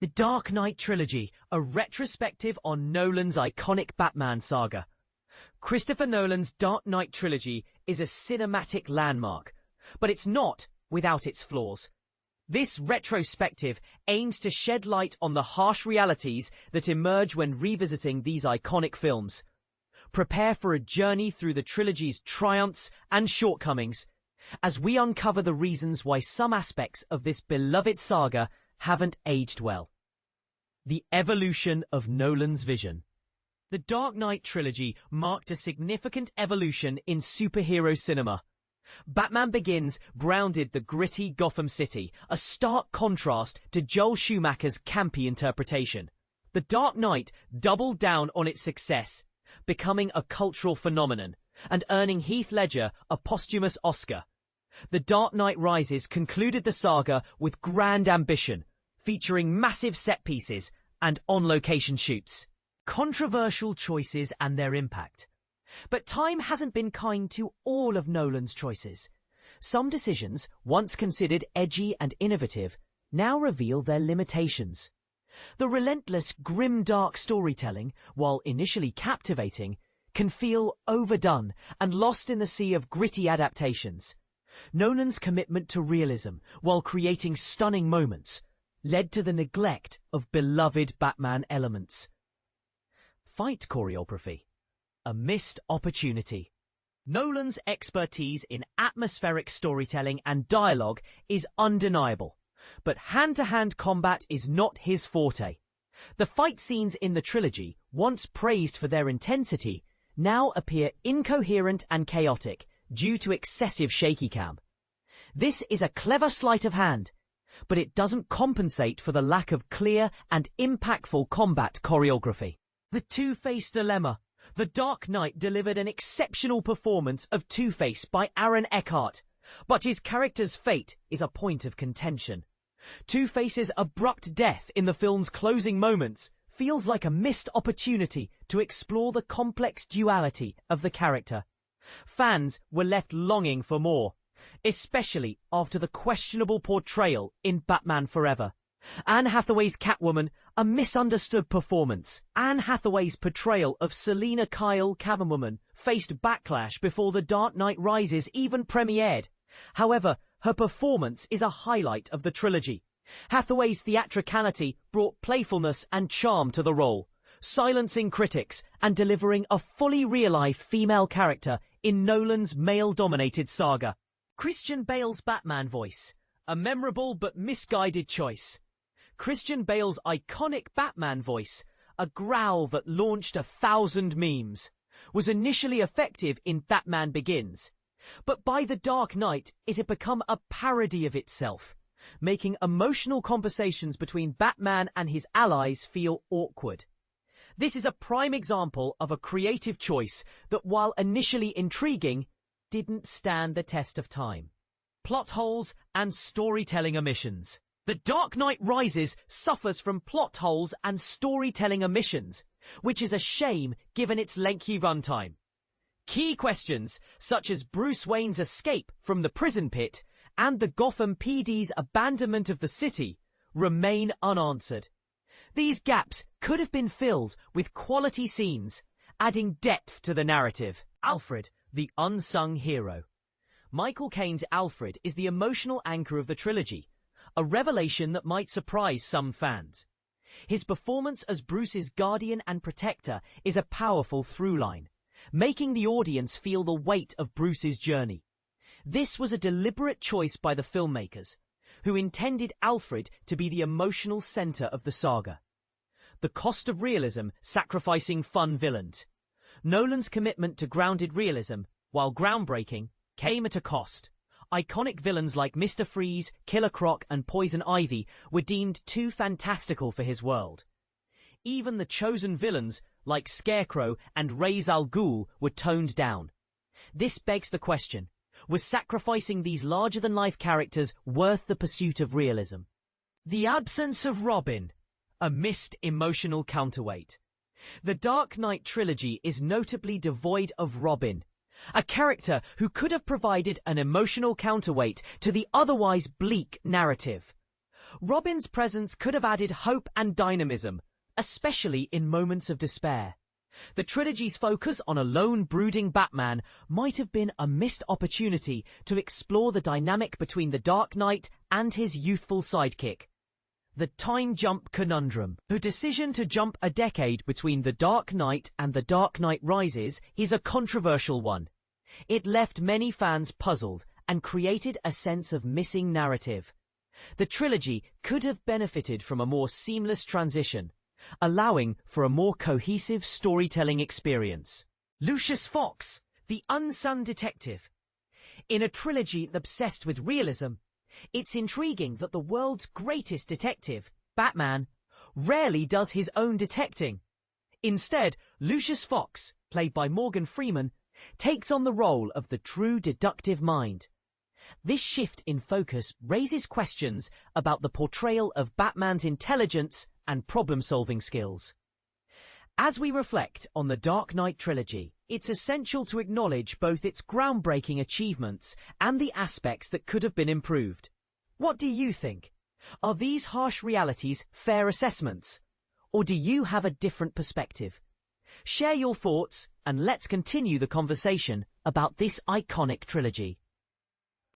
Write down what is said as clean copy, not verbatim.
The Dark Knight Trilogy, a retrospective on Nolan's iconic Batman saga. Christopher Nolan's Dark Knight Trilogy is a cinematic landmark, but it's not without its flaws. This retrospective aims to shed light on the harsh realities that emerge when revisiting these iconic films. Prepare for a journey through the trilogy's triumphs and shortcomings, as we uncover the reasons why some aspects of this beloved saga haven't aged well. The evolution of Nolan's vision. The Dark Knight Trilogy marked a significant evolution in superhero cinema. Batman Begins grounded the gritty Gotham City, a stark contrast to Joel Schumacher's campy interpretation. The Dark Knight doubled down on its success, becoming a cultural phenomenon and earning Heath Ledger a posthumous Oscar. The Dark Knight Rises concluded the saga with grand ambition, featuring massive set pieces and on-location shoots. Controversial choices and their impact. But time hasn't been kind to all of Nolan's choices. Some decisions, once considered edgy and innovative, now reveal their limitations. The relentless, grim-dark storytelling, while initially captivating, can feel overdone and lost in the sea of gritty adaptations. Nolan's commitment to realism, while creating stunning moments, led to the neglect of beloved Batman elements. Fight choreography. A missed opportunity. Nolan's expertise in atmospheric storytelling and dialogue is undeniable, but hand-to-hand combat is not his forte. The fight scenes in the trilogy, once praised for their intensity, now appear incoherent and chaotic due to excessive shaky cam. This is a clever sleight of hand, but it doesn't compensate for the lack of clear and impactful combat choreography. The Two-Face Dilemma. The Dark Knight delivered an exceptional performance of Two-Face by Aaron Eckhart, but his character's fate is a point of contention. Two-Face's abrupt death in the film's closing moments feels like a missed opportunity to explore the complex duality of the character. Fans were left longing for more, especially after the questionable portrayal in Batman Forever. Anne Hathaway's Catwoman, a misunderstood performance. Anne Hathaway's portrayal of Selina Kyle Catwoman faced backlash before The Dark Knight Rises even premiered. However, her performance is a highlight of the trilogy. Hathaway's theatricality brought playfulness and charm to the role, silencing critics and delivering a fully realized female character in Nolan's male-dominated saga. Christian Bale's Batman voice, a memorable but misguided choice. Christian Bale's iconic Batman voice, a growl that launched 1,000 memes, was initially effective in Batman Begins, but by The Dark Knight it had become a parody of itself, making emotional conversations between Batman and his allies feel awkward. This is a prime example of a creative choice that, while initially intriguing, didn't stand the test of time. Plot holes and storytelling omissions. The Dark Knight Rises suffers from plot holes and storytelling omissions, which is a shame given its lengthy runtime. Key questions, such as Bruce Wayne's escape from the prison pit and the Gotham PD's abandonment of the city, remain unanswered. These gaps could have been filled with quality scenes, adding depth to the narrative. Alfred, the unsung hero. Michael Caine's Alfred is the emotional anchor of the trilogy, a revelation that might surprise some fans. His performance as Bruce's guardian and protector is a powerful through line, making the audience feel the weight of Bruce's journey. This was a deliberate choice by the filmmakers, who intended Alfred to be the emotional center of the saga. The cost of realism sacrificing fun villains. Nolan's commitment to grounded realism, while groundbreaking, came at a cost. Iconic villains like Mr. Freeze, Killer Croc, and Poison Ivy were deemed too fantastical for his world. Even the chosen villains, like Scarecrow and Ra's al Ghul, were toned down. This begs the question, was sacrificing these larger-than-life characters worth the pursuit of realism? The absence of Robin, a missed emotional counterweight. The Dark Knight Trilogy is notably devoid of Robin, a character who could have provided an emotional counterweight to the otherwise bleak narrative. Robin's presence could have added hope and dynamism, especially in moments of despair. The trilogy's focus on a lone, brooding Batman might have been a missed opportunity to explore the dynamic between the Dark Knight and his youthful sidekick. The time jump conundrum. The decision to jump a decade between The Dark Knight and The Dark Knight Rises is a controversial one. It left many fans puzzled and created a sense of missing narrative. The trilogy could have benefited from a more seamless transition, allowing for a more cohesive storytelling experience. Lucius Fox, the unsung detective. In a trilogy obsessed with realism, it's intriguing that the world's greatest detective, Batman, rarely does his own detecting. Instead, Lucius Fox, played by Morgan Freeman, takes on the role of the true deductive mind. This shift in focus raises questions about the portrayal of Batman's intelligence and problem-solving skills. As we reflect on the Dark Knight trilogy, it's essential to acknowledge both its groundbreaking achievements and the aspects that could have been improved. What do you think? Are these harsh realities fair assessments? Or do you have a different perspective? Share your thoughts and let's continue the conversation about this iconic trilogy.